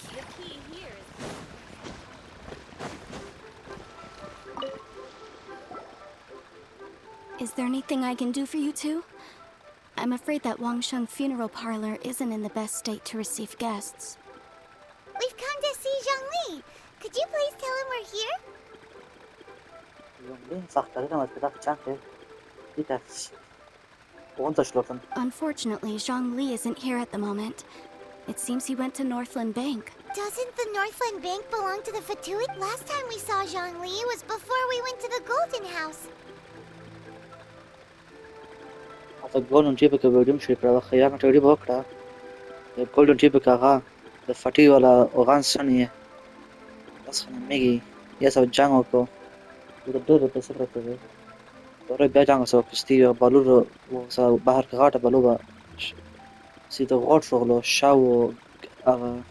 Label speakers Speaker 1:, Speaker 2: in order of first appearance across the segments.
Speaker 1: The key here
Speaker 2: Is there anything I can do for you two? I'm afraid that Wangsheng funeral parlor isn't in the best state to receive guests.
Speaker 3: We've come to see Zhongli. Could you please tell him we're here?
Speaker 2: Unfortunately, Zhongli isn't here at the moment. It seems he went to Northland Bank.
Speaker 3: Doesn't the Northland Bank belong to the Fatuit? Last time we saw Zhongli was before we went to the Golden House.
Speaker 4: حتى الجولدن جيبك بيوديهم شكرا خيارنا تودي بكرة الجولدن جيبك أغا دفتي ولا أغان سنية بس خنا ميجي يسوي جانغوكو وتدور بسفرة تبي توري بيجانغ سو كستيو بالورو وسا بحر كغاتا بالوبا سيدو غوت شغلو شاو أغا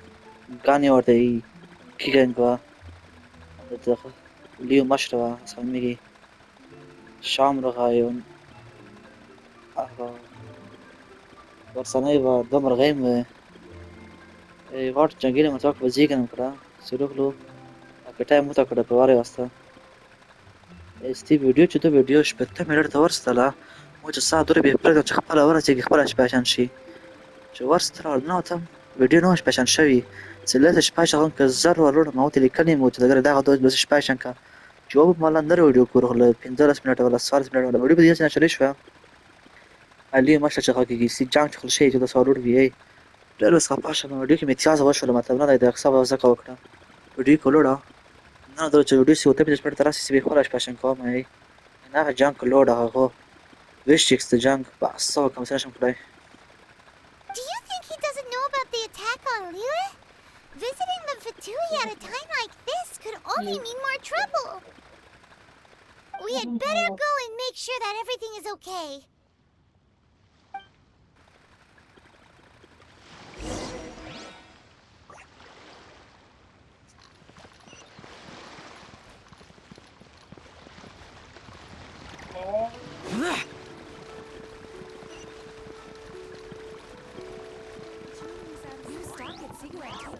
Speaker 4: غاني ورتي كيغنغوا دتخ ليو مشروا سان ميجي شام رغايون أغا ورسانيبا دمر غيم غوت جنگيري متوك بزيگن كرا سيروخلو أكتاي متى كرا بواري واسطة استي فيديو چتو فيديو شبكتا ميلر تورستلا موجة ساعة دوري بيبرد چخبالا ورا تيجي خبالا شباشان شي شو ورستلا نوتم فيديو نوش باشان شوي سلات شباشا غن كزر ورور موت اللي كلمة موت دغري داغ دوز بس شباشان كا جواب مالا ندر فيديو كورخلا 15 منت ولا 20 منت ولا فيديو بديس نشريش فا علي ماشا شخاكي سي جان شغل شيء جدا صارور في اي لا بس خباشا ما فيديو كميتياز وش ولا مثلا لا يدخ صبا زكا وكرا فيديو كولورا نانا دو فيديو سي وتبي تشبر تراسي سي بيخولاش باشان كوم اي انا جان كولورا هو ويشيكس تجانك بعصا كم سنة كلاي
Speaker 3: Do you think he doesn't know about the attack on Liyue? Visiting the Fatui at a time like this could only mean more trouble. We had better go and make sure that everything is okay.
Speaker 1: new stock at cigarette.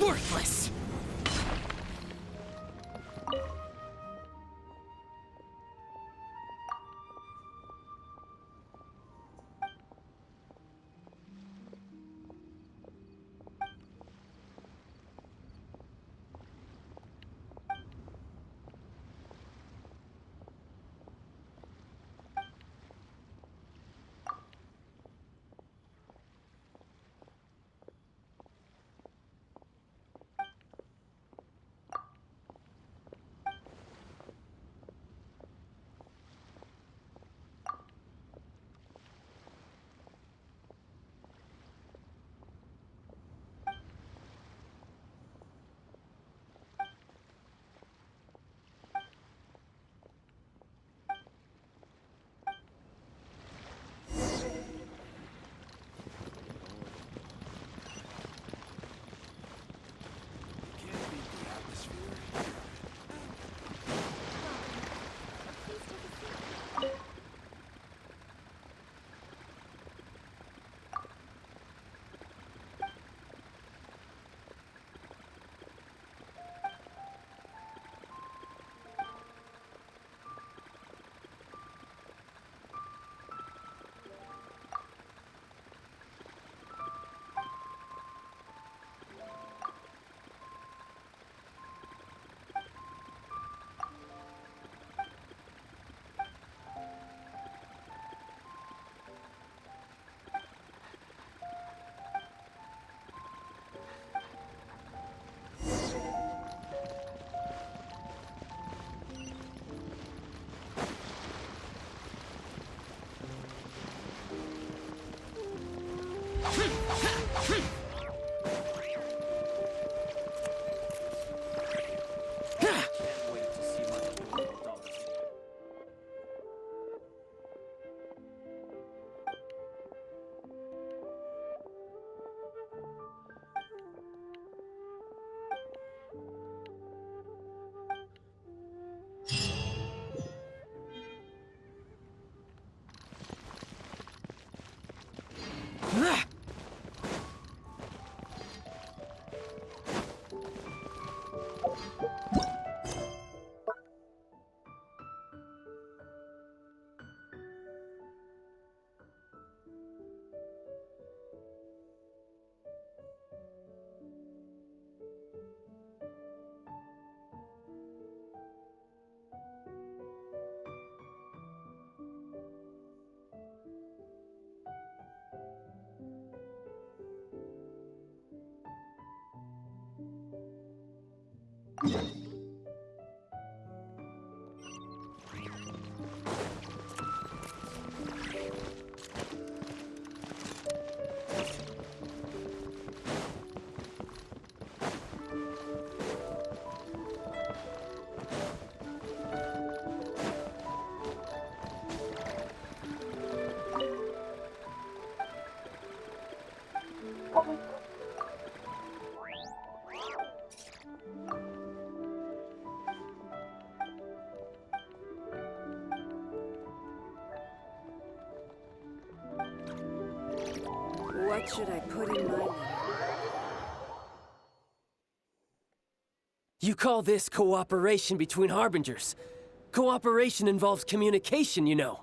Speaker 5: Worthless! What should I put in my letter?
Speaker 6: You call this cooperation between Harbingers? Cooperation involves communication, you know.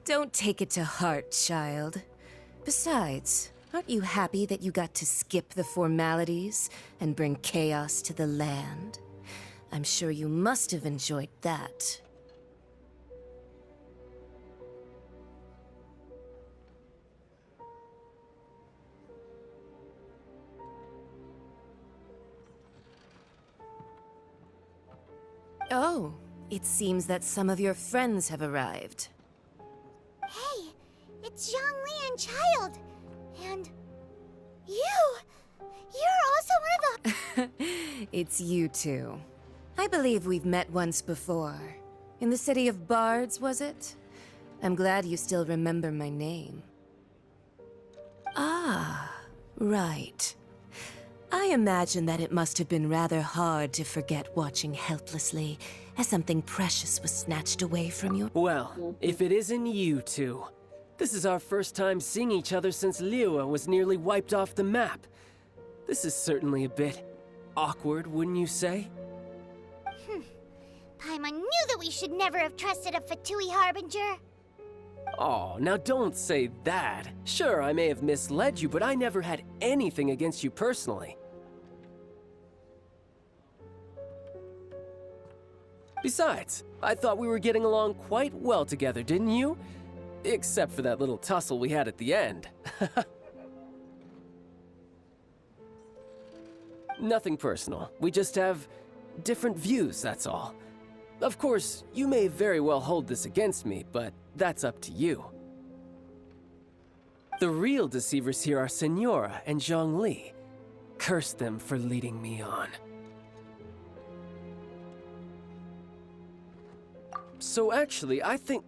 Speaker 5: Don't take it to heart, child. Besides, aren't you happy that you got to skip the formalities and bring chaos to the land? I'm sure you must have enjoyed that. Oh, it seems that some of your friends have arrived.
Speaker 3: Hey, it's Zhongli and Child. And you! You're also one of the...
Speaker 5: It's you two. I believe we've met once before. In the city of Bards, was it? I'm glad you still remember my name. Ah, right. I imagine that it must have been rather hard to forget watching helplessly as something precious was snatched away from you.
Speaker 6: Well, if it isn't you two. This is our first time seeing each other since Liyue was nearly wiped off the map. This is certainly a bit awkward, wouldn't you say?
Speaker 3: Paimon knew that we should never have trusted a Fatui Harbinger.
Speaker 6: Oh, now don't say that. Sure, I may have misled you, but I never had anything against you personally. Besides, I thought we were getting along quite well together, didn't you? Except for that little tussle we had at the end. Nothing personal. We just have different views, that's all. Of course, you may very well hold this against me, but that's up to you. The real deceivers here are Senora and Zhongli. Curse them for leading me on. So actually, I think...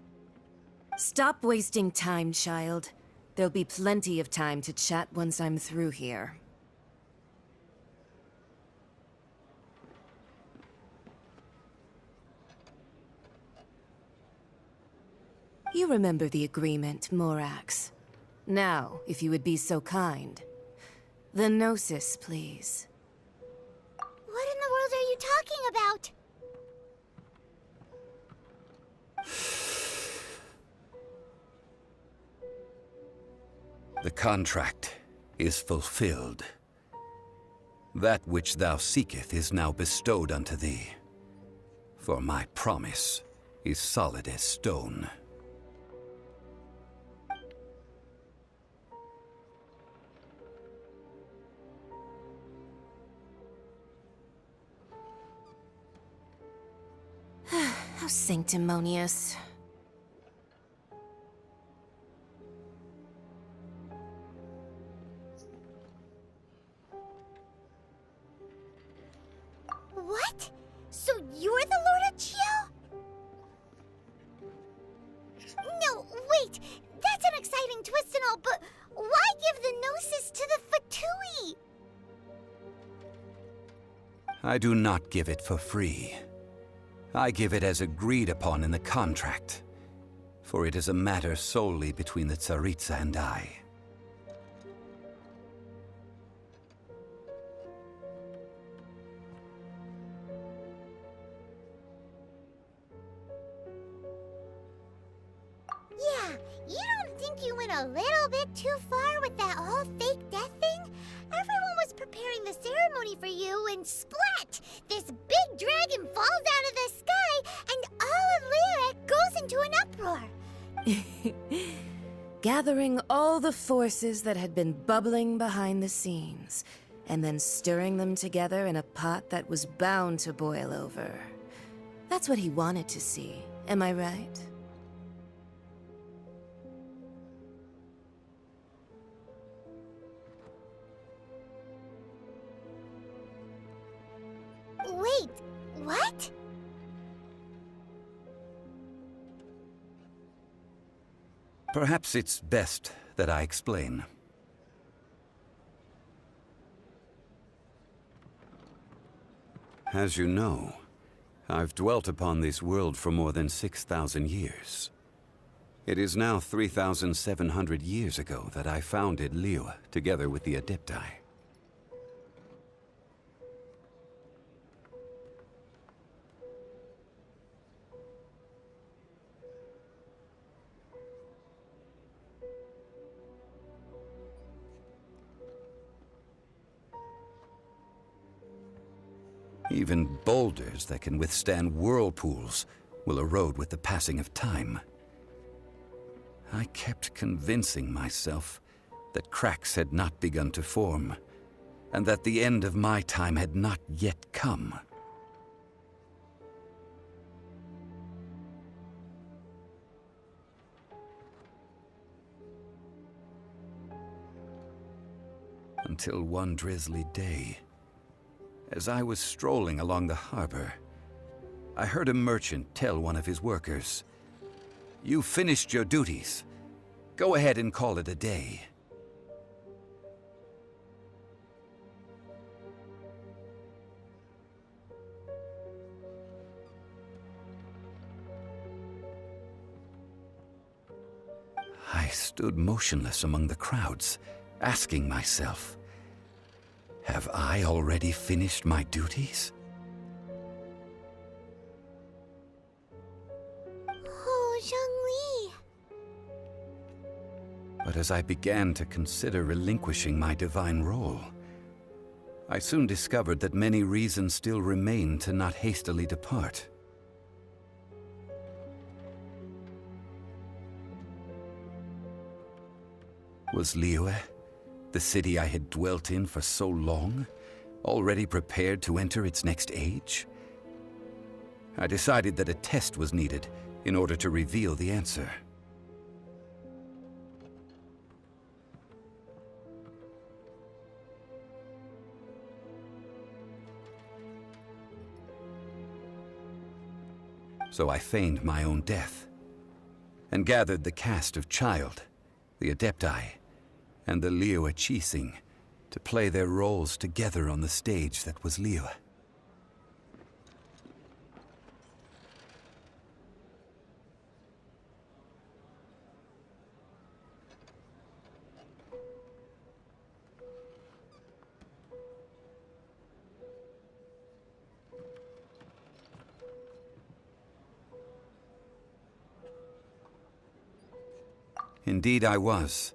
Speaker 5: Stop wasting time, child. There'll be plenty of time to chat once I'm through here. You remember the agreement, Morax. Now, if you would be so kind. The Gnosis, please.
Speaker 3: What in the world are you talking about?
Speaker 7: The contract is fulfilled. That which thou seeketh is now bestowed unto thee. For my promise is solid as stone.
Speaker 5: How sanctimonious.
Speaker 3: What? So you're the Lord of Chio? No, wait! That's an exciting twist and all, but why give the Gnosis to the Fatui?
Speaker 7: I do not give it for free. I give it as agreed upon in the contract, for it is a matter solely between the Tsaritsa and I.
Speaker 3: Yeah, you don't think you went a little bit too far with that whole fake death thing? Everyone was preparing the ceremony for you, and splat! This big dragon falls out of the sky, and all of Liyue goes into an uproar.
Speaker 5: gathering all the forces that had been bubbling behind the scenes, and then stirring them together in a pot that was bound to boil over. That's what he wanted to see, am I right?
Speaker 3: Wait, what?
Speaker 7: Perhaps it's best that I explain. As you know, I've dwelt upon this world for more than 6,000 years. It is now 3,700 years ago that I founded Liyue together with the Adepti. Even boulders that can withstand whirlpools will erode with the passing of time. I kept convincing myself that cracks had not begun to form, and that the end of my time had not yet come. Until one drizzly day, as I was strolling along the harbor, I heard a merchant tell one of his workers, "You finished your duties. Go ahead and call it a day." I stood motionless among the crowds, asking myself, have I already finished my duties?
Speaker 3: Oh, Zhongli.
Speaker 7: But as I began to consider relinquishing my divine role, I soon discovered that many reasons still remained to not hastily depart. Was Liyue, the city I had dwelt in for so long, already prepared to enter its next age? I decided that a test was needed in order to reveal the answer. So I feigned my own death, and gathered the cast of Child, the Adepti, and the Liyue Qixing to play their roles together on the stage that was Liyue. Indeed I was.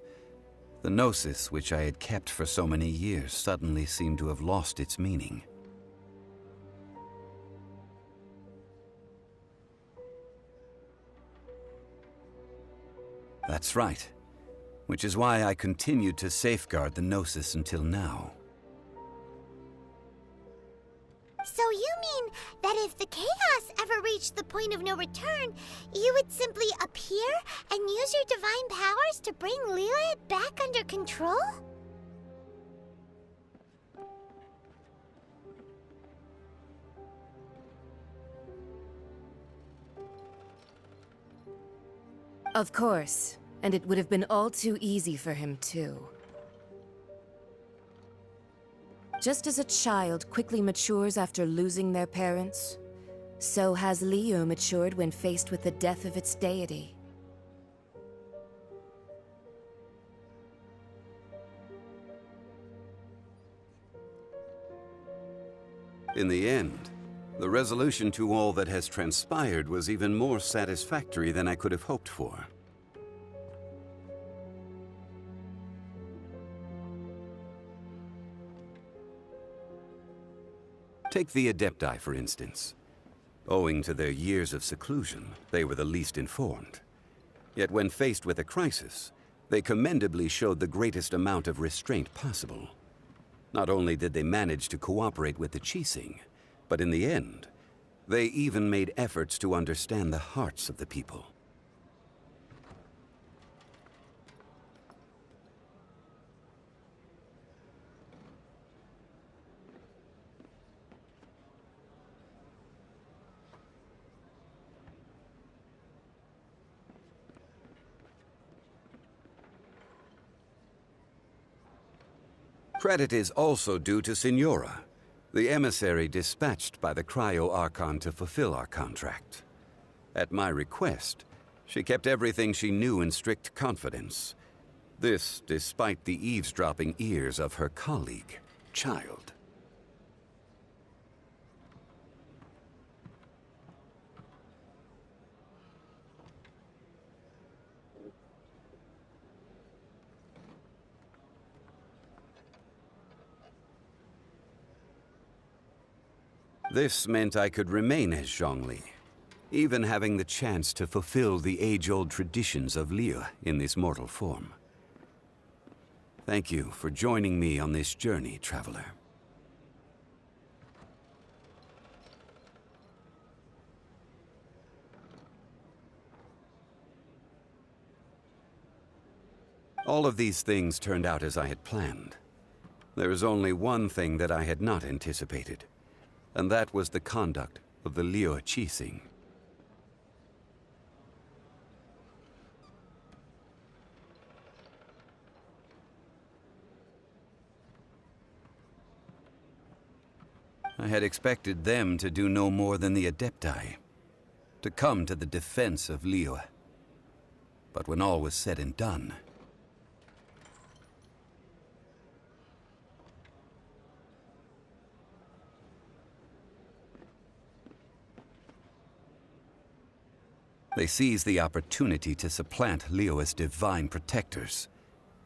Speaker 7: The gnosis, which I had kept for so many years, suddenly seemed to have lost its meaning. That's right. Which is why I continued to safeguard the gnosis until now.
Speaker 3: So you mean that if the chaos ever reached the point of no return, you would simply appear and use your divine powers to bring Liyue back under control?
Speaker 5: Of course, and it would have been all too easy for him too. Just as a child quickly matures after losing their parents, so has Liyue matured when faced with the death of its deity.
Speaker 7: In the end, the resolution to all that has transpired was even more satisfactory than I could have hoped for. Take the Adepti, for instance. Owing to their years of seclusion, they were the least informed. Yet when faced with a crisis, They commendably showed the greatest amount of restraint possible. Not only did they manage to cooperate with the Qixing, but in the end, they even made efforts to understand the hearts of the people. Credit is also due to Signora, the emissary dispatched by the Cryo Archon to fulfill our contract. At my request, she kept everything she knew in strict confidence. This despite the eavesdropping ears of her colleague, Child. This meant I could remain as Zhongli, even having the chance to fulfill the age-old traditions of Liyue in this mortal form. Thank you for joining me on this journey, traveler. All of these things turned out as I had planned. There is only one thing that I had not anticipated, and that was the conduct of the Liyue Qixing. I had expected them to do no more than the Adepti, to come to the defense of Liyue. But when all was said and done, they seized the opportunity to supplant Liyue as divine protectors,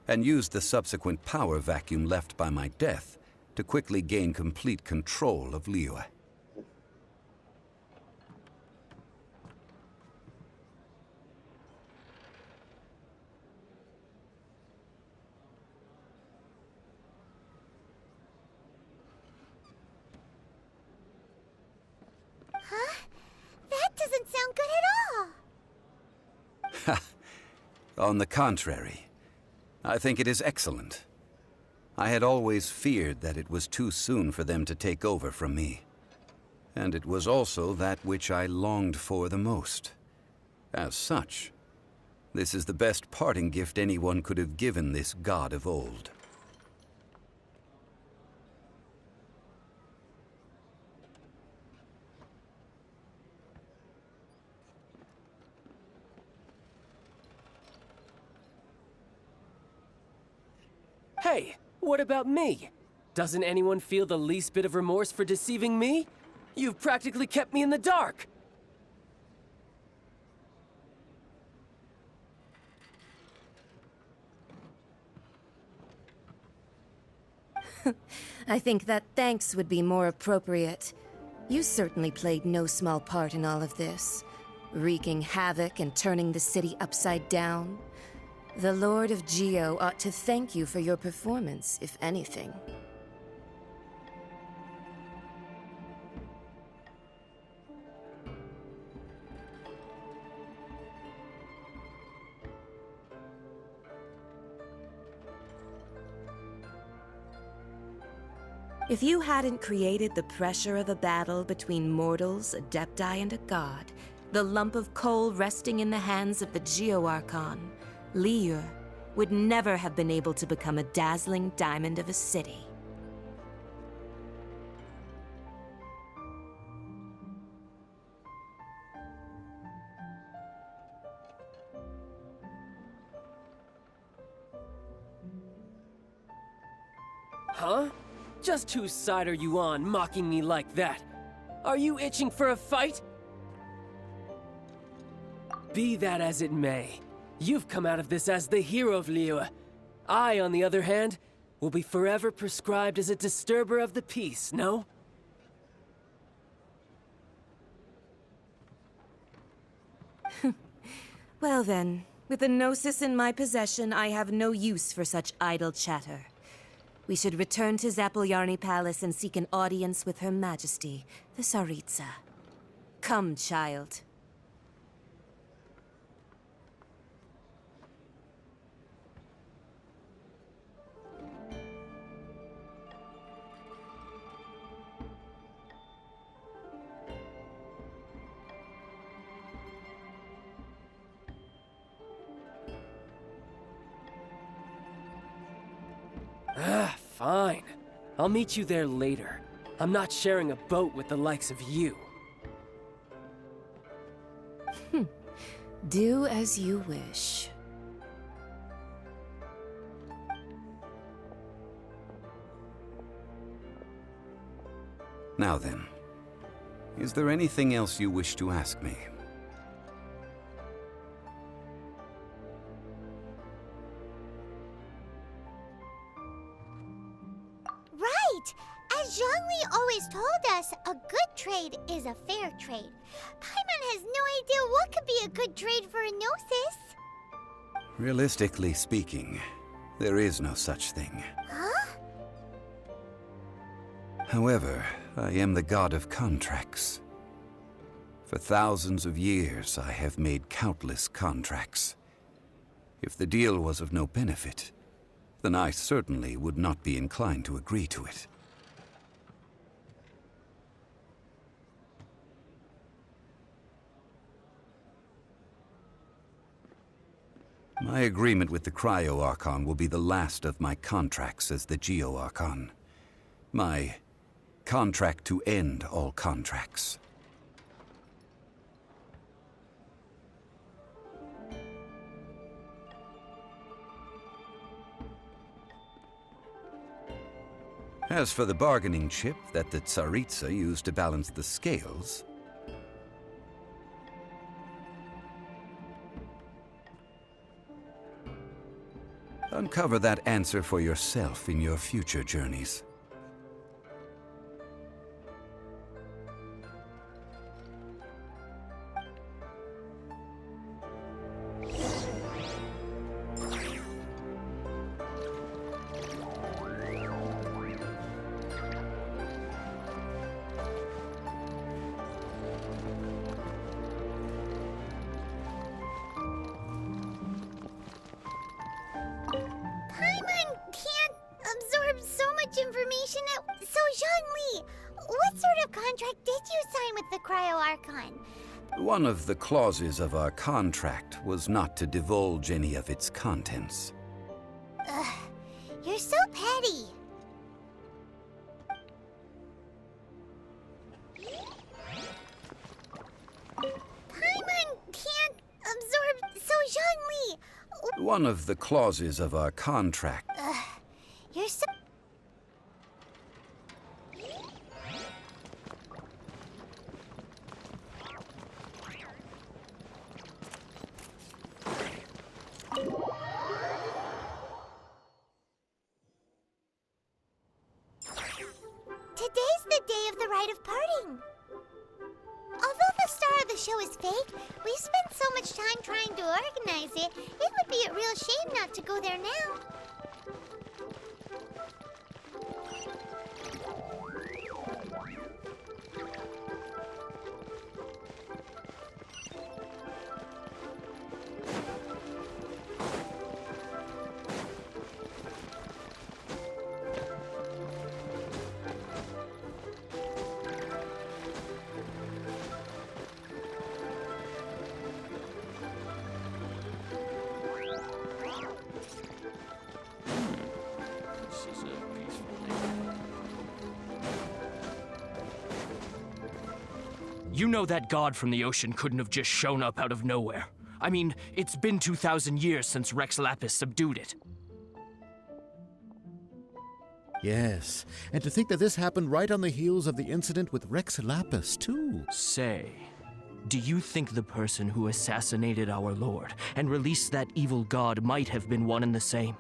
Speaker 7: and used the subsequent power vacuum left by my death to quickly gain complete control of Liyue.
Speaker 3: Huh? That doesn't sound good at all!
Speaker 7: On the contrary, I think it is excellent. I had always feared that it was too soon for them to take over from me. And it was also that which I longed for the most. As such, this is the best parting gift anyone could have given this god of old.
Speaker 6: Hey, what about me? Doesn't anyone feel the least bit of remorse for deceiving me? You've practically kept me in the dark!
Speaker 5: I think that thanks would be more appropriate. You certainly played no small part in all of this, wreaking havoc and turning the city upside down. The Lord of Geo ought to thank you for your performance, if anything. If you hadn't created the pressure of a battle between mortals, Adepti, and a god, the lump of coal resting in the hands of the Geo-Archon, Liyue would never have been able to become a dazzling diamond of a city.
Speaker 6: Huh? Just whose side are you on, mocking me like that? Are you itching for a fight? Be that as it may, you've come out of this as the hero of Liyue. I, on the other hand, will be forever prescribed as a disturber of the peace, no?
Speaker 5: Well then, With the Gnosis in my possession, I have no use for such idle chatter. We should return to Zapolyarny Palace and seek an audience with Her Majesty, the Tsaritsa. Come, child.
Speaker 6: Ah, fine. I'll meet you there later. I'm not sharing a boat with the likes of you.
Speaker 5: Do as you wish.
Speaker 7: Now then, is there anything else you wish to ask me?
Speaker 3: Right! As Zhongli always told us, a good trade is a fair trade. Paimon has no idea what could be a good trade for a Gnosis.
Speaker 7: Realistically speaking, there is no such thing.
Speaker 3: Huh?
Speaker 7: However, I am the god of contracts. For thousands of years, I have made countless contracts. If the deal was of no benefit, then I certainly would not be inclined to agree to it. My agreement with the Cryo-Archon will be the last of my contracts as the Geo-Archon. My contract to end all contracts. As for the bargaining chip that the Tsaritsa used to balance the scales, uncover that answer for yourself in your future journeys.
Speaker 3: Paimon can't absorb so much information at... So, Zhongli, what sort of contract did you sign with the Cryo-Archon?
Speaker 7: One of the clauses of our contract was not to divulge any of its contents.
Speaker 3: Ugh, you're so petty. Paimon can't absorb... So, Zhongli...
Speaker 7: One of the clauses of our contract.
Speaker 3: You're so... Today's the day of the rite of parting. Although the star of the show is fake, we've spent so much time trying to organize it, it would be a real shame not to go there now.
Speaker 8: You know that god from the ocean couldn't have just shown up out of nowhere. I mean, it's been 2,000 years since Rex Lapis subdued it.
Speaker 9: Yes, and to think that this happened right on the heels of the incident with Rex Lapis, too.
Speaker 8: Say, do you think the person who assassinated our lord and released that evil god might have been one and the same?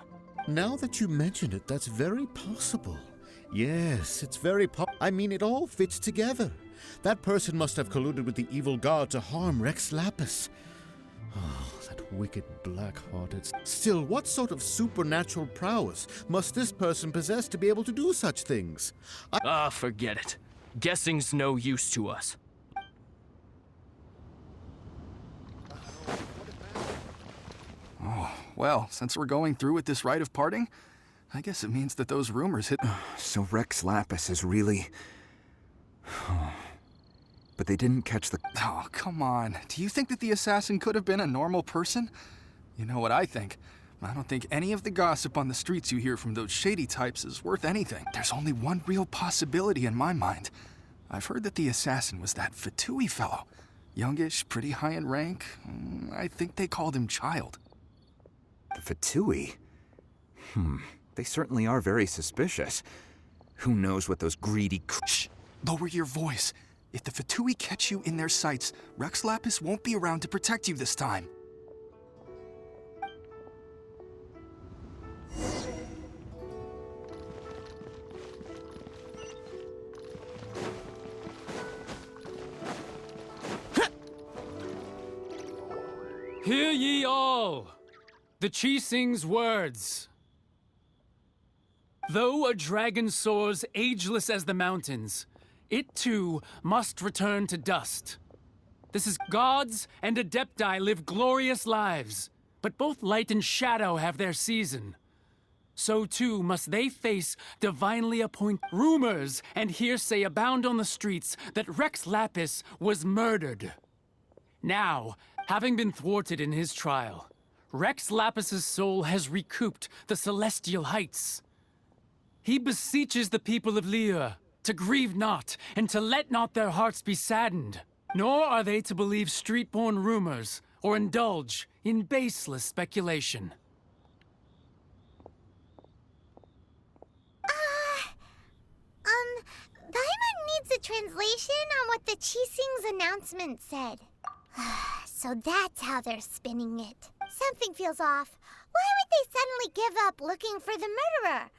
Speaker 9: Now that you mention it, that's very possible. Yes, it's very I mean, it all fits together. That person must have colluded with the evil god to harm Rex Lapis. Oh, that wicked black-hearted... Still, what sort of supernatural prowess must this person possess to be able to do such things?
Speaker 8: Forget it. Guessing's no use to us.
Speaker 10: Oh, well, since we're going through with this rite of parting, I guess it means that those rumors hit...
Speaker 11: So Rex Lapis is really... But they didn't catch the...
Speaker 10: Oh, come on. Do you think that the assassin could have been a normal person? You know what I think. I don't think any of the gossip on the streets you hear from those shady types is worth anything. There's only one real possibility in my mind. I've heard that the assassin was that Fatui fellow. Youngish, pretty high in rank. I think they called him Child.
Speaker 11: The Fatui? They certainly are very suspicious. Who knows what those greedy...
Speaker 10: Shh! Lower your voice. If the Fatui catch you in their sights, Rex Lapis won't be around to protect you this time.
Speaker 12: Hear ye all, the Chising's words. Though a dragon soars ageless as the mountains, it too must return to dust. This is gods and adepti live glorious lives, but both light and shadow have their season. So too must they face divinely appointed rumors and hearsay abound on the streets that Rex Lapis was murdered. Now, having been thwarted in his trial, Rex Lapis's soul has recouped the celestial heights. He beseeches the people of Liyue to grieve not and to let not their hearts be saddened, nor are they to believe street-born rumors or indulge in baseless speculation.
Speaker 3: Paimon needs a translation on what the Chising's announcement said. So that's how they're spinning it. Something feels off. Why would they suddenly give up looking for the murderer?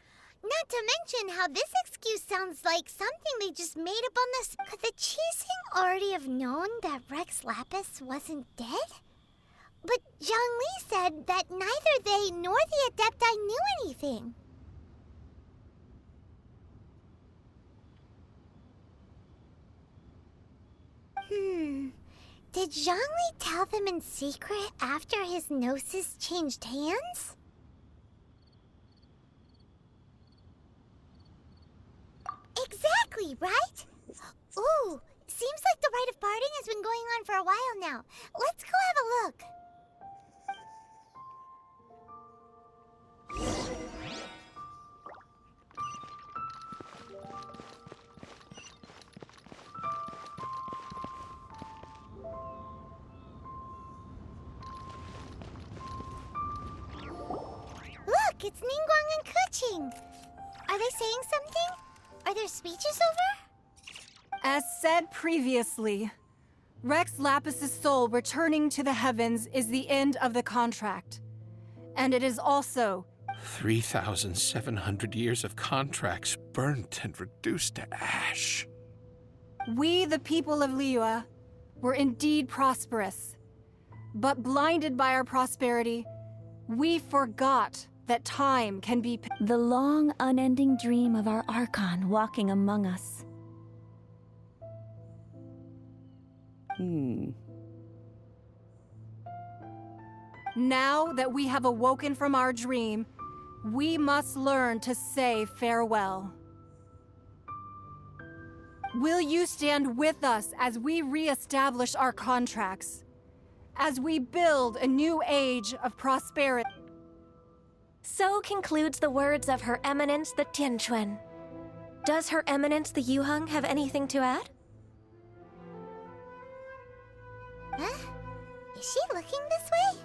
Speaker 3: Not to mention how this excuse sounds like something they just made up on this. Could the Chising already have known that Rex Lapis wasn't dead? But Zhongli said that neither they nor the Adepti knew anything. Did Zhongli tell them in secret after his gnosis changed hands? Exactly, right? Ooh, seems like the rite of parting has been going on for a while now. Let's go have a look. Look, it's Ningguang and Keqing. Are they saying something? Are their speeches over?
Speaker 13: As said previously, Rex Lapis's soul returning to the heavens is the end of the contract. And it is also
Speaker 14: 3,700 years of contracts burnt and reduced to ash.
Speaker 13: We, the people of Liyue, were indeed prosperous. But blinded by our prosperity, we forgot that time can be...
Speaker 2: The long, unending dream of our Archon walking among us.
Speaker 13: Now that we have awoken from our dream, we must learn to say farewell. Will you stand with us as we re-establish our contracts? As we build a new age of prosperity?
Speaker 1: So concludes the words of Her Eminence the Tianquan. Does Her Eminence the Yuheng have anything to add?
Speaker 3: Huh? Is she looking this way?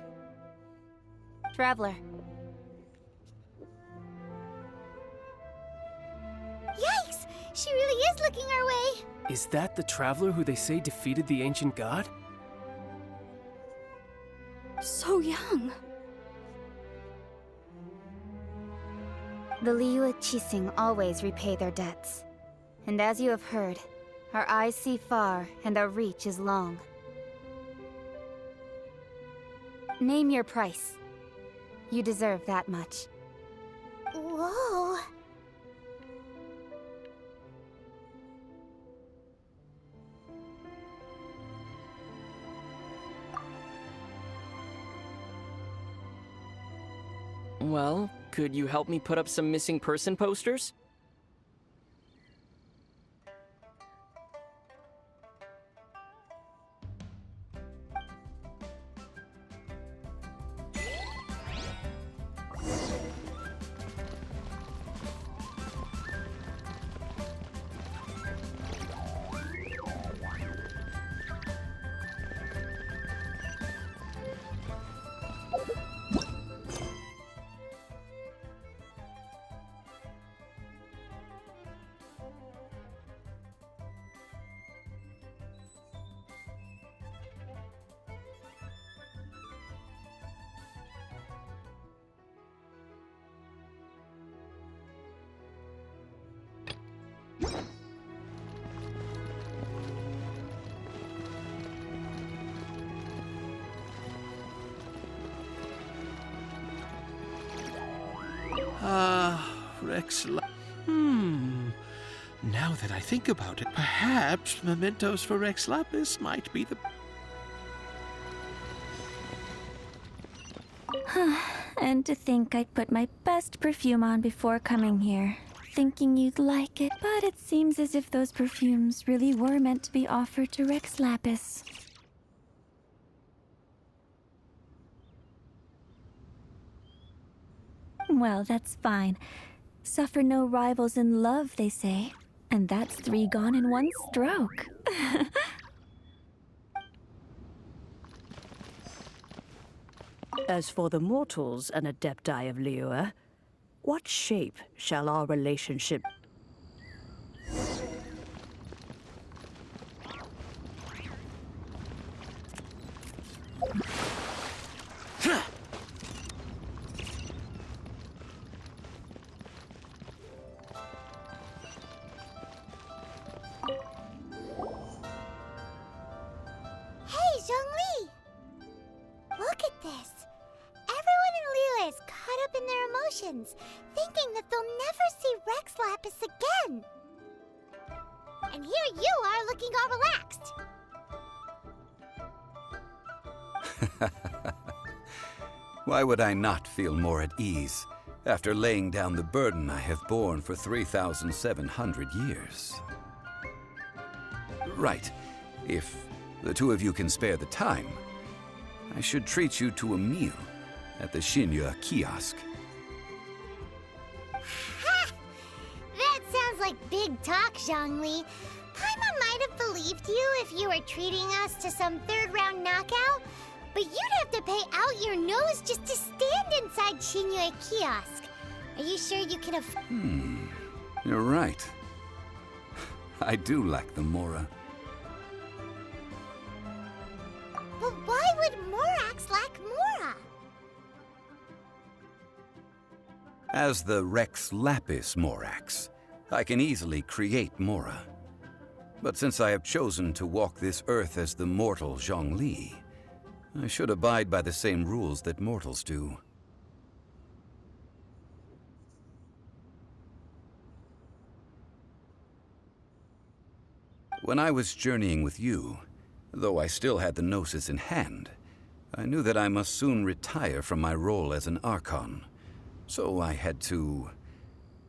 Speaker 1: Traveler.
Speaker 3: Yikes! She really is looking our way!
Speaker 6: Is that the traveler who they say defeated the ancient god?
Speaker 2: So young.
Speaker 15: The Liyue Chising always repay their debts. And as you have heard, our eyes see far and our reach is long. Name your price. You deserve that much.
Speaker 3: Whoa.
Speaker 16: Well, could you help me put up some missing person posters?
Speaker 14: Rex. Now that I think about it, perhaps mementos for Rex Lapis might be the...
Speaker 2: And to think I put my best perfume on before coming here, thinking you'd like it, but it seems as if those perfumes really were meant to be offered to Rex Lapis. Well, that's fine. Suffer no rivals in love, they say. And that's 3 gone in 1 stroke.
Speaker 17: As for the mortals and Adepti of Liyue, what shape shall our relationship...
Speaker 3: Hey, Zhongli! Look at this. Everyone in Liyue is caught up in their emotions, thinking that they'll never see Rex Lapis again. And here you are looking all relaxed.
Speaker 7: Why would I not feel more at ease after laying down the burden I have borne for 3,700 years? Right. If the 2 of you can spare the time, I should treat you to a meal at the Xinyue kiosk.
Speaker 3: Ha! That sounds like big talk, Zhongli. Paimon might have believed you if you were treating us to some 3rd round knockout, but you'd have to pay out your nose just to stand inside Xinyue kiosk. Are you sure you can afford?
Speaker 7: You're right. I do lack the Mora.
Speaker 3: But why would Morax lack Mora?
Speaker 7: As the Rex Lapis Morax, I can easily create Mora. But since I have chosen to walk this earth as the mortal Zhongli, I should abide by the same rules that mortals do. When I was journeying with you, though I still had the Gnosis in hand, I knew that I must soon retire from my role as an Archon, so I had to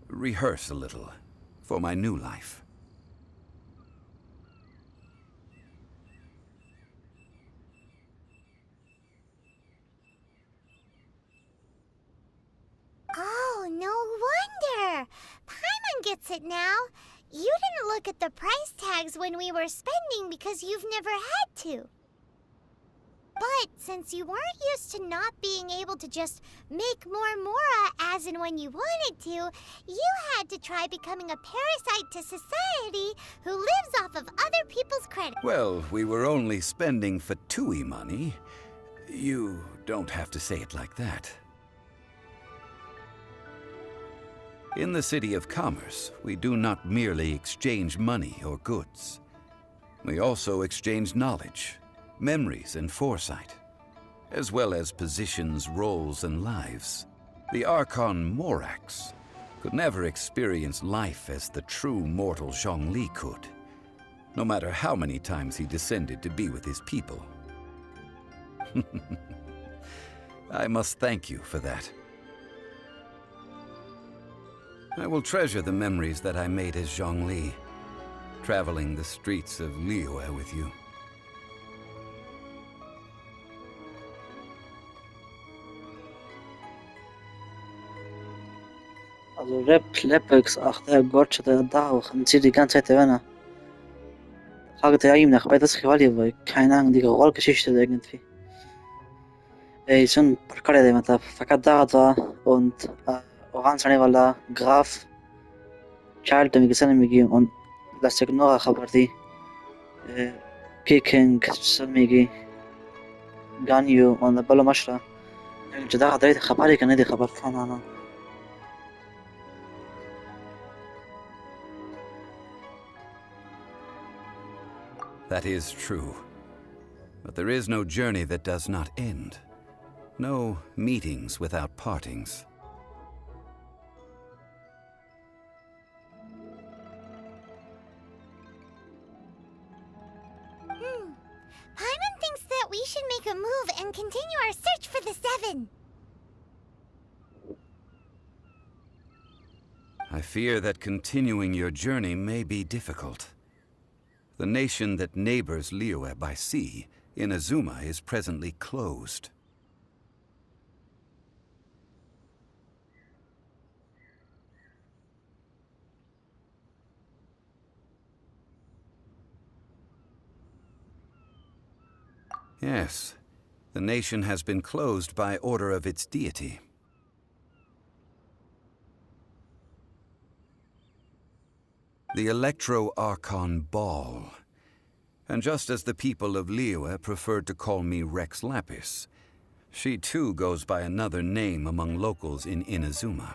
Speaker 7: rehearse a little for my new life.
Speaker 3: Oh, no wonder! Paimon gets it now. You didn't look at the price tags when we were spending because you've never had to. But since you weren't used to not being able to just make more Mora as and when you wanted to, you had to try becoming a parasite to society who lives off of other people's credit.
Speaker 7: Well, we were only spending Fatui money. You don't have to say it like that. In the City of Commerce, we do not merely exchange money or goods. We also exchange knowledge, memories, and foresight. as well as positions, roles, and lives. The Archon Morax could never experience life as the true mortal Zhongli could, no matter how many times he descended to be with his people. I must thank you for that. I will treasure the memories that I made as Zhongli, traveling the streets of Liyue with you.
Speaker 4: Also Replex, ach der Gott, der da auch, und sie die ganze Zeit erwähnen. Fragt er ihm nach, bei das Chivali, weil keine Ahnung, die Rollgeschichte irgendwie. schon Parkale de Mata, Fakadata und Oranzane wala Graf Child mi gisana migi und la Signora Khabardi Kicking Samigi Ganyu und la Balo Mashra. جدا دريت خبري كان دي خبر كان انا
Speaker 7: That is true. But there is no journey that does not end. No meetings without partings.
Speaker 3: Paimon thinks that we should make a move and continue our search for the Seven.
Speaker 7: I fear that continuing your journey may be difficult. The nation that neighbors Liyue by sea, Inazuma, is presently closed. Yes, the nation has been closed by order of its deity. The Electro-Archon Ball. And just as the people of Liyue preferred to call me Rex Lapis, she too goes by another name among locals in Inazuma.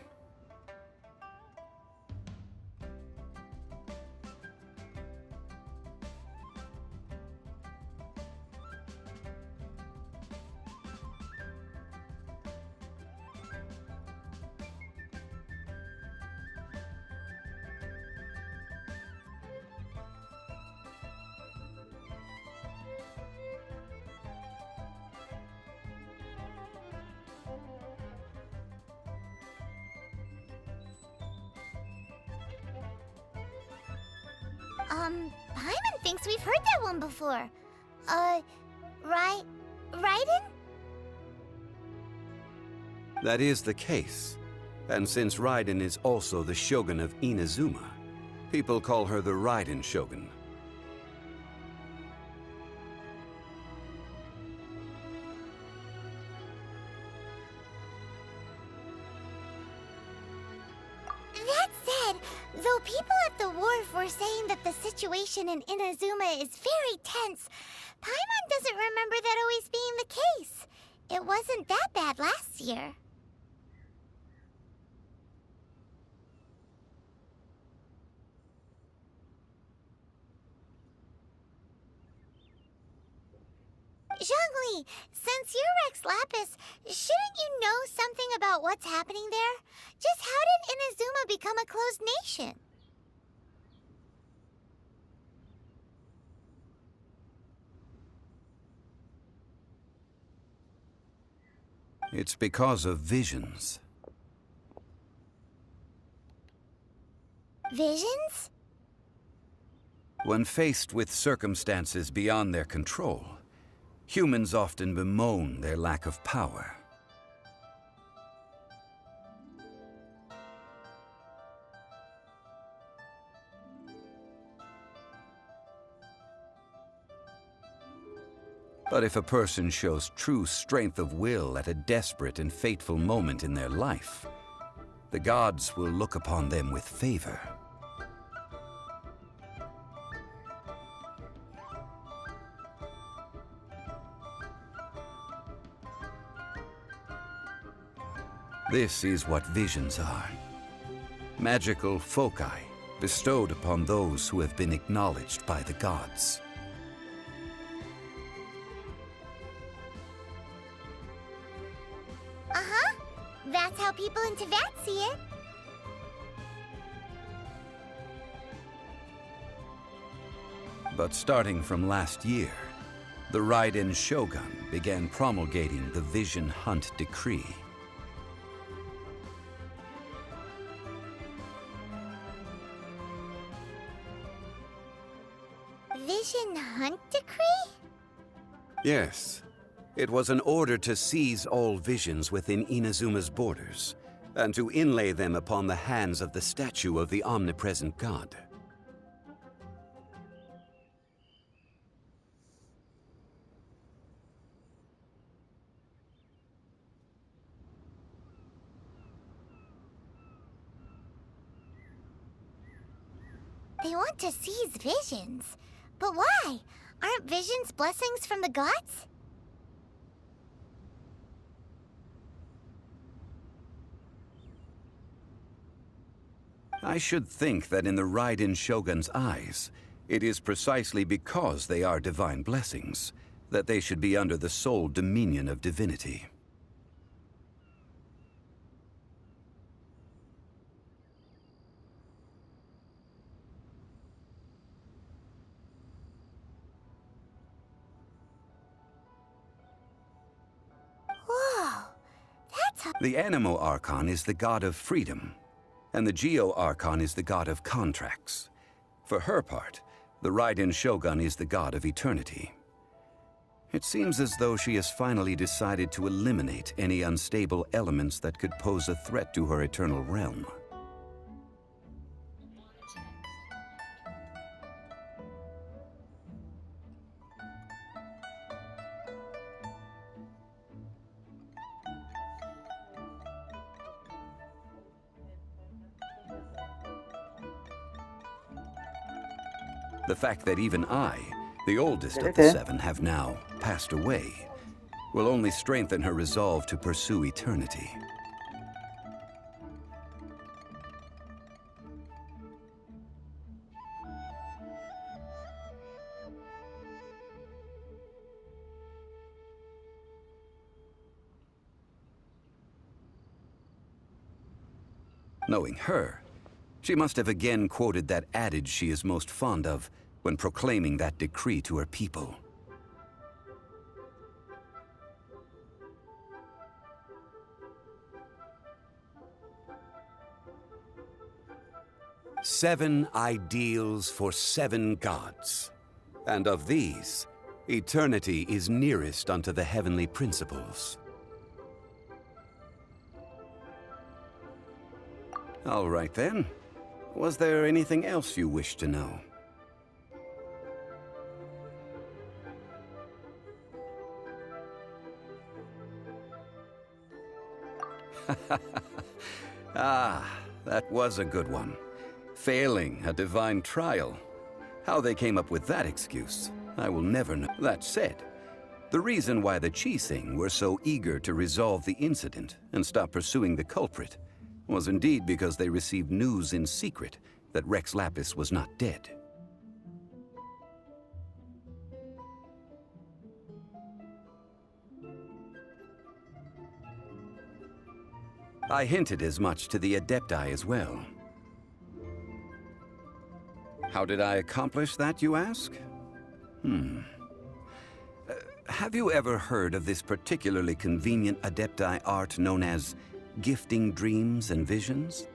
Speaker 3: Paimon thinks we've heard that one before. Raiden?
Speaker 7: That is the case. And since Raiden is also the Shogun of Inazuma, people call her the Raiden Shogun.
Speaker 3: That said, though people at the wharf were saying that the situation in Inazuma is very tense, Paimon doesn't remember that always being the case. It wasn't that bad last year. Zhongli, since you're Rex Lapis, shouldn't you know something about what's happening there? Just how did Inazuma become a closed nation?
Speaker 7: It's because of visions.
Speaker 3: Visions?
Speaker 7: When faced with circumstances beyond their control, humans often bemoan their lack of power. But if a person shows true strength of will at a desperate and fateful moment in their life, the gods will look upon them with favor. This is what visions are. Magical foci bestowed upon those who have been acknowledged by the gods.
Speaker 3: That's how people in Teyvat see it.
Speaker 7: But starting from last year, the Raiden Shogun began promulgating the Vision Hunt Decree.
Speaker 3: Vision Hunt Decree?
Speaker 7: Yes. It was an order to seize all visions within Inazuma's borders, and to inlay them upon the hands of the statue of the omnipresent god.
Speaker 3: They want to seize visions. But why? Aren't visions blessings from the gods?
Speaker 7: I should think that in the Raiden Shogun's eyes, it is precisely because they are divine blessings that they should be under the sole dominion of divinity.
Speaker 3: Whoa, that's a...
Speaker 7: The Animo Archon is the god of freedom, and the Geo Archon is the god of contracts. For her part, the Raiden Shogun is the god of eternity. It seems as though she has finally decided to eliminate any unstable elements that could pose a threat to her eternal realm. The fact that even I, the oldest of the seven, have now passed away, will only strengthen her resolve to pursue eternity. Knowing her, she must have again quoted that adage she is most fond of when proclaiming that decree to her people. Seven ideals for seven gods, and of these, eternity is nearest unto the heavenly principles. All right then. Was there anything else you wish to know? Ah, that was a good one. Failing a divine trial. How they came up with that excuse, I will never know. That said, the reason why the Qixing were so eager to resolve the incident and stop pursuing the culprit was indeed because they received news in secret that Rex Lapis was not dead. I hinted as much to the Adepti as well. How did I accomplish that, you ask? Have you ever heard of this particularly convenient Adepti art known as gifting dreams and visions?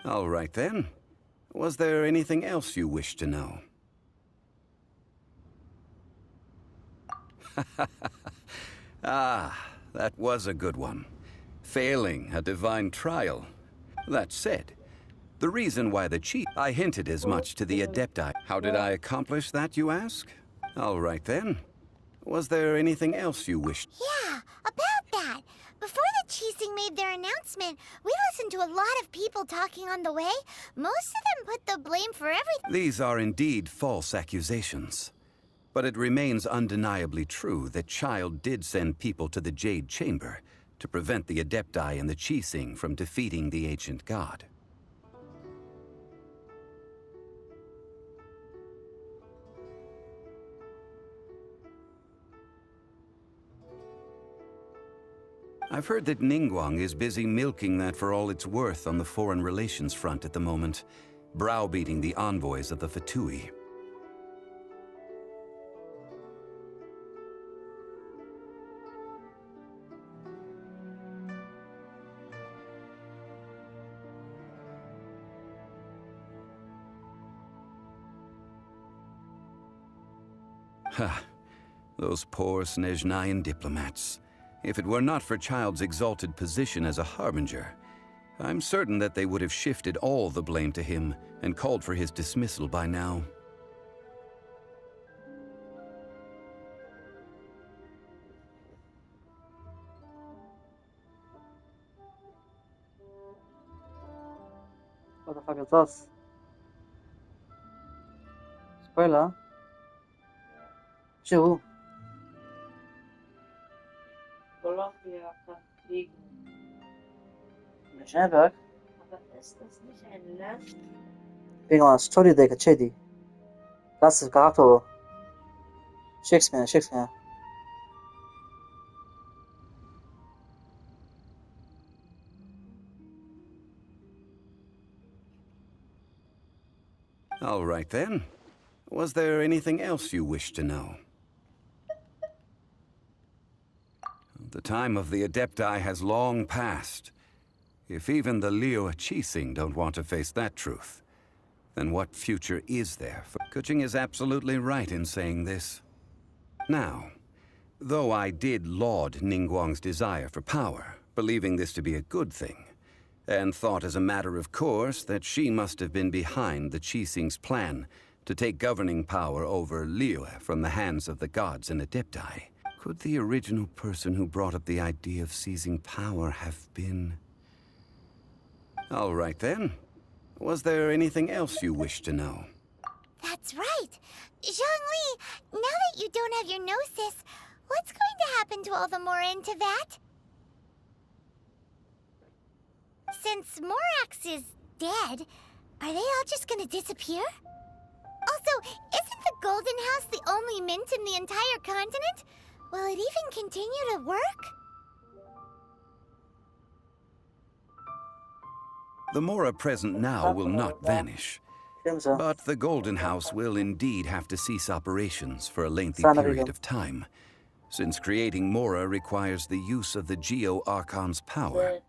Speaker 7: All right then. Was there anything else you wish to know? Ah, that was a good one. Failing a divine trial. That said, the reason why the chief... I hinted as much to the Adepti. How did I accomplish that, you ask? All right then. Was there anything else you wished?
Speaker 3: Yeah, about that. Before the Qixing made their announcement, we listened to a lot of people talking on the way. Most of them put the blame for everything.
Speaker 7: These are indeed false accusations. But it remains undeniably true that Child did send people to the Jade Chamber to prevent the Adepti and the Qixing from defeating the ancient god. I've heard that Ningguang is busy milking that for all it's worth on the foreign relations front at the moment, browbeating the envoys of the Fatui. Ha! Those poor Snezhnayan diplomats. If it were not for Child's exalted position as a harbinger, I'm certain that they would have shifted all the blame to him and called for his dismissal by now.
Speaker 4: What the fuck is this? Spoiler? Joe. Genshin Impact? Wegen einer Story der Chedi. Das ist Charakter. Shakespeare.
Speaker 7: All right then. Was there anything else you wished to know? The time of the Adepti has long passed. If even the Liu Qixing don't want to face that truth, then what future is there for... Kuching is absolutely right in saying this. Now, though I did laud Ningguang's desire for power, believing this to be a good thing, and thought as a matter of course that she must have been behind the Qixing's plan to take governing power over Liu from the hands of the gods and Adepti, could the original person who brought up the idea of seizing power have been... All right then. Was there anything else you wished to know?
Speaker 3: That's right. Zhongli, now that you don't have your gnosis, what's going to happen to all the Mora in Teyvat? Since Morax is dead, are they all just gonna disappear? Also, isn't the Golden House the only mint in the entire continent? Will it even continue to work?
Speaker 7: The Mora present now will not vanish, but the Golden House will indeed have to cease operations for a lengthy period of time, since creating Mora requires the use of the Geo-Archon's power.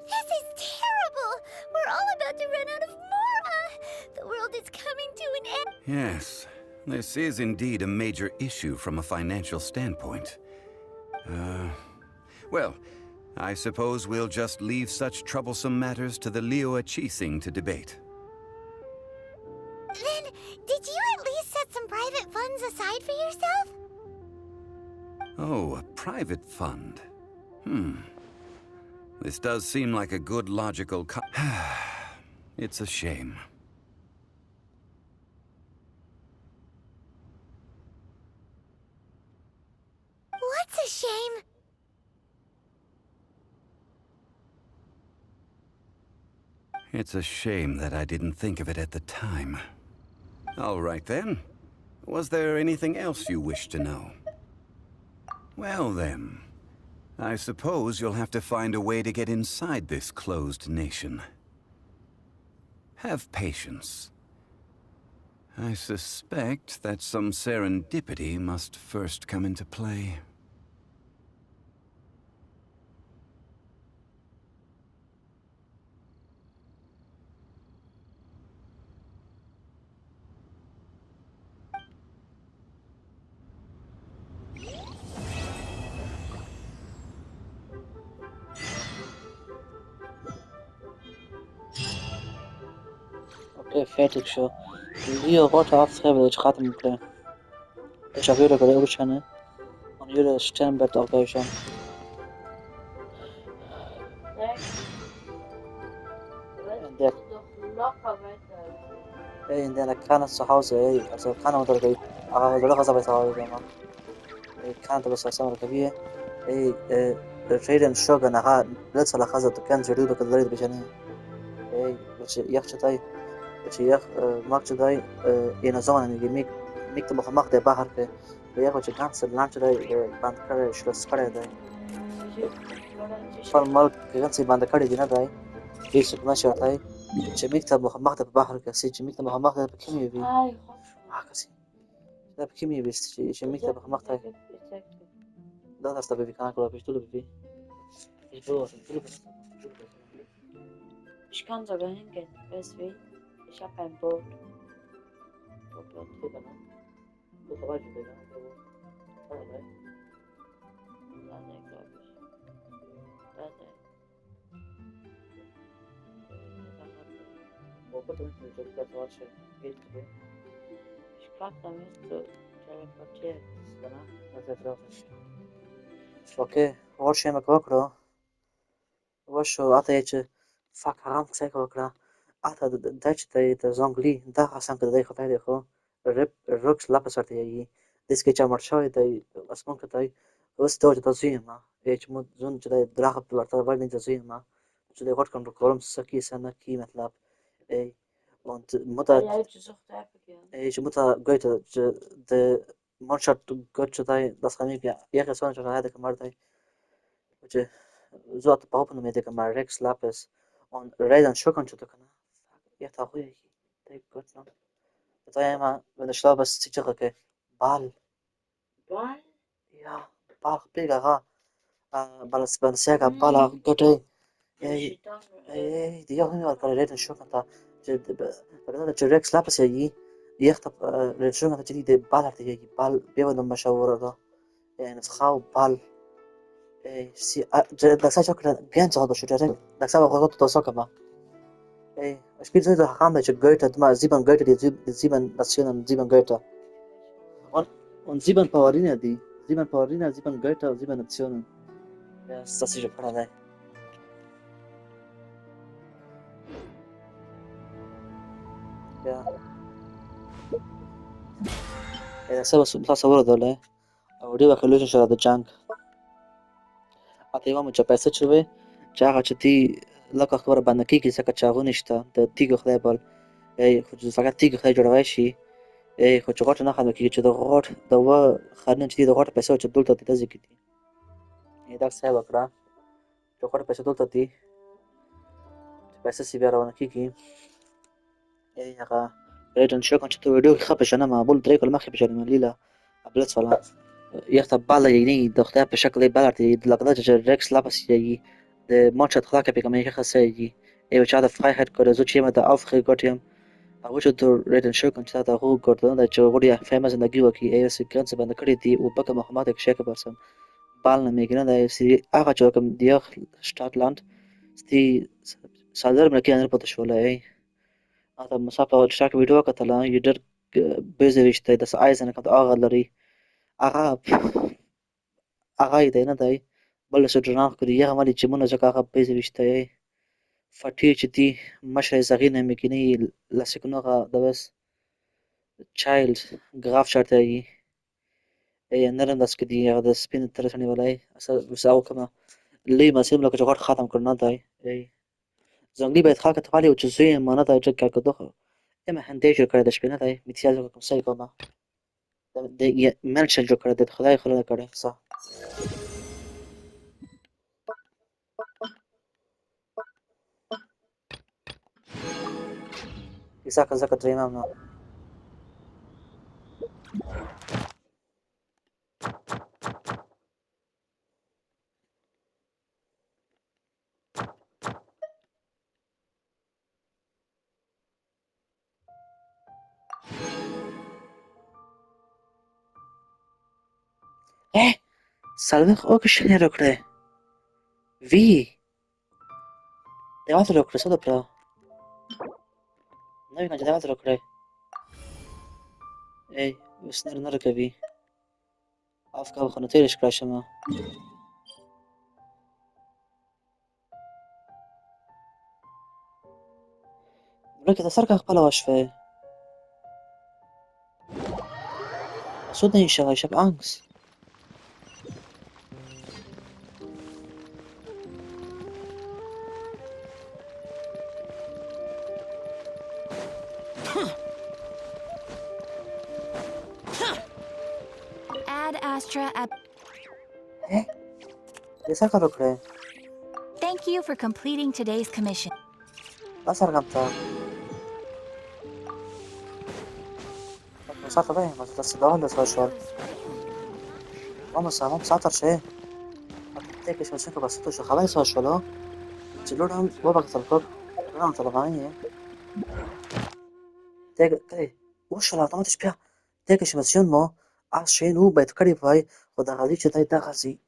Speaker 3: This is terrible! We're all about to run out of Mora! The world is coming to an end!
Speaker 7: Yes, this is indeed a major issue from a financial standpoint. Well, I suppose we'll just leave such troublesome matters to the Liu Qixing to debate.
Speaker 3: Then, did you at least set some private funds aside for yourself?
Speaker 7: Oh, a private fund. This does seem like a good logical It's a shame.
Speaker 3: What's a shame?
Speaker 7: It's a shame that I didn't think of it at the time. All right then. Was there anything else you wish to know? Well then, I suppose you'll have to find a way to get inside this closed nation. Have patience. I suspect that some serendipity must first come into play.
Speaker 4: اوكي فاتك شو Leo wordt afgegeven gaat hem klein. Ik zou willen dat ik zijn. Aan jullie stembed ook zijn. En dat. ای نه کانه صحاوزه ای از کانه مدرگی آقا زړه غصه به سوال ما ای کانه بس سمر کبیه ای ريدن شوغن هغه بلت ولا خزه كان جديد وكذا دريد بجاني ای بچ یخ چتای بچ یخ ماک چتای اینا زمان میک ته مخ ده بهر کې یخ بچ ګان سر لان چتای باند کړه شلوس کړه دی فل مال ګان سي باند کړه دی نه دی هیڅ نه شرطای چې میک ته مخ ده بهر کې سي چې میک ته مخ ده کیمي وي هغه سي دا کیمي وي چې میک ته مخ ده دا تاسو به کنه کړو پښتو به
Speaker 18: Ich kann sogar hingehen. Weißt du wie? Ich habe ein Boot. Ich glaube, da müsst du teleportieren.
Speaker 4: اوكي اول شيء ما كوكرو وشو عطيك فاك حرام كسيك وكرا عطا دايش تا زونغلي دا حسن كده داي خطاي ديخو الروكس لابس ارتي يي ديس كي چامر شوي داي اسمون كتاي وس دوج تزيما ايش مو زون جدا دراخ بلارتا وارد تزيما جدا غوت كن كولم سكي سنة كي مطلب اي und Mutter ich Mutter Goethe de Mannschaft Goethe da das kann ich ja ihre Sonne schon hatte gemacht Oye, zot paupnu me deka ma Rex Lapis on Raidan Shokan Chutokana. Ja, tahui, take good no. But I am a when the Shlabas Tichake Bal.
Speaker 18: Bal?
Speaker 4: Ja, Bal Piga, Balas Bansaga, Bala, Gote. Die Jochen war gerade Raidan Shokanta. The Rex Lapis يجي يخطب الشغل تجي بال تجي بال بيبدو مشاورة ده يعني تخاو بال si da sai ciò che pienso da scegliere da stava cosa tutto so che ma spielt da haben da Goethe mal sieben Goethe die sieben Nationen sieben Goethe und sieben Paarine die sieben Paarine sieben Goethe sieben Nationen ja das ist ja gerade ja da stava su la savora dole audio che lui c'era da junk atevamo già pezzo cioè già che ti la خبره باندې کیږي ځکه چې هغه نشته د تیګو خدای بل خو فقط تیګو خدای جوړوي شي خو چې غوټه نه خنده کېږي چې د غوټ د و خانه چې د غوټه پیسې چې دلته دي تاسو کې دي دا څه وکړه چې غوټه پیسې دلته دي چې پیسې سی بیا روانه کېږي هغه ریډن شو کنه چې ته ویډیو کې خپه شنه معمول درې کلمه خپه شنه لیلا ابلت ولا يخطب بالا يعني دختها بشكل بلدي لقد ريكس لابس يجي ماتشات خلاك بكم خاصة يجي ايوه شاد فرايحت كده زوج يما da aufregottium a wucho to reden shokan chata hu gordon da chogoria famous na giwa ki es ganze banda kadi di u baka mohammed ek sheka basam balna megina da si aga chokam diach stadtland sti sadar mena ki anar pata shola ei ata musapa stark video katala yider bezevishte das eisen kan aga lari aga aga نه دی بل څه ډرام کړی یا مالي چې مونږ ځکه هغه پیسې وشته یې فټی چې دی مشر زغینه مګینی لاسکنوغه د بس چایلد گراف شرطه یې نرم داس کې دی هغه د سپین تر څنډه ولای اصل وساو کما لې مسیم لکه چې ختم کړنه دی زنګلی باید خاکه تفالی او چې زوی مانه دا چې کا کدو اما هندې جو کړی د شپینه دی میتیاز کوم سای کومه د منشن جو کړی د خدای خلک کړی صح Isaka Zaka Dreamam no. Salvech o que shine rokre. Vi. Devate rokre so dobro. Novi kanđe devate rokre. Ej, usner narke vi. Afka u khanotelish krashama. Brake da sarka khpala washfe. So nicht, aber ich habe Angst.
Speaker 1: Ad Astra at.
Speaker 4: Desa karo kre.
Speaker 1: Thank you for completing today's commission.
Speaker 4: Basar gamta. مسافة باين بس تصدقوا ولا سوشيال vamos a مسافر شيء تيجي شو شكل بس توش خلاص سوشيال تلورهم بابا كتلقى نعم طلبانية تيجي وش لا طماطش بيا تيجي شو مسيون ما عشان هو بيتكري فاي وده غادي شتاي ده غازي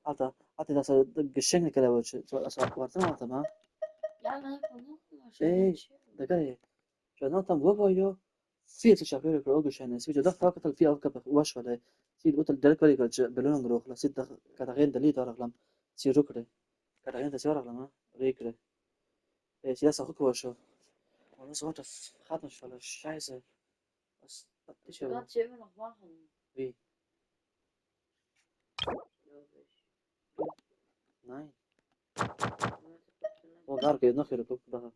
Speaker 4: هذا ده الشنك كده وش وارتنا تمام إيه ده كده شو نوتم بابا يو في شافير كروج شان سويت ده فقط في أوقات وش ولا سيد قلت دلك ولا كج بلون غروخ لا سيد كده غير دليل تارغلام سيرو كده كده غير تسيرغلام ريكره إيه سيدا سأخوك وشو وانا صوت خاطش ولا scheiße was ist
Speaker 18: Du
Speaker 4: ja
Speaker 18: kannst ja immer noch machen.
Speaker 4: wie nein oh gar geht noch hier guck da
Speaker 18: Das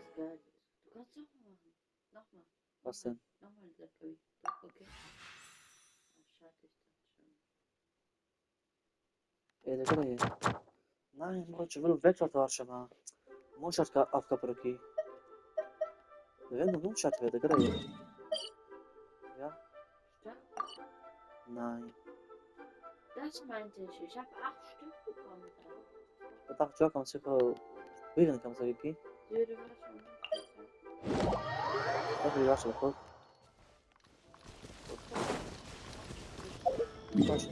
Speaker 18: ist geil. Du kannst nochmal machen. Nochmal.
Speaker 4: was denn
Speaker 18: Nochmal Leckerli. Doch, okay. Ach, schade, ich dachte schon.
Speaker 4: إيه ده كده إيه nein ما كنتش بقول فيكتور تارش ما مو شرط أفكار بروكي ده غير مو شرط ده كده إيه ja nein
Speaker 18: Das meinte ich. Ich habe 8 Stück bekommen.
Speaker 4: da dachte ich auch kann man sich wie kann man sagen okay
Speaker 18: Ja, du warst schon.
Speaker 4: ده في راسه فوق ماشي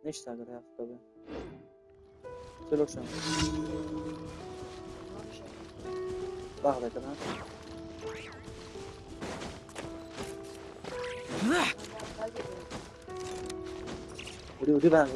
Speaker 4: nicht sagen ja Aufgabe سلوك شان باخذه كمان ودي بقى